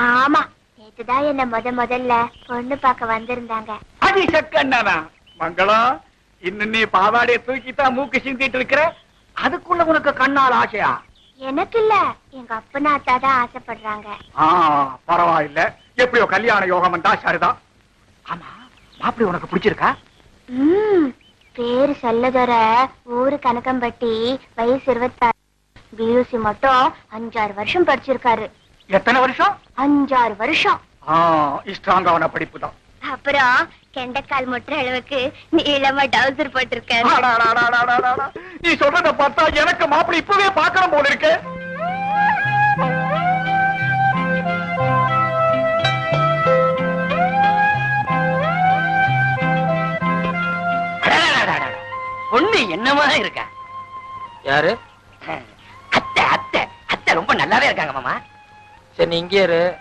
ஆமா, நேத்துதான் என்ன முதல்ல பொண்ணு பார்க்க வந்திருந்தாங்க. அது சக்கண்ணா மங்களம். இன்னும் நீ பாவாடைய தூக்கித்தான் மூக்கு சிந்திட்டு இருக்கிற. அதுக்குள்ள உனக்கு கண்ணால் ஆசையா? எனக்கு இல்ல, எங்க அப்பனாத்தா தான் ஆசைப்படுறாங்க. பரவாயில்ல, எப்படியோ கல்யாண யோகம் வந்தா சரிதான். ஆமா, மாப்பிள்ளை உனக்கு பிடிச்சிருக்கா? பேரு செல்லதொர, ஊரு கணக்கம்பட்டி, வயசு 26. பியூசி மட்டும் 5-6 வருஷம் படிச்சிருக்காரு. எத்தனை வருஷம்? 5-6 வருஷம். ஸ்ட்ராங்கான படிப்பு தான். அப்புறம் கெண்டைக்கால் முட்டுற அளவுக்கு நீளமா டவுசர் போட்டிருக்காரு. நீ சொல்றத பார்த்தா எனக்கு மாப்பிள்ளை இப்பவே பார்க்கணும் போல இருக்கு. பொண்ணு என்னமா இருக்கா? யாரு? அத்தை அத்தை அத்தை ரொம்ப நல்லாவே இருக்காங்க மாமா. சரி, நீ இங்கே இரு,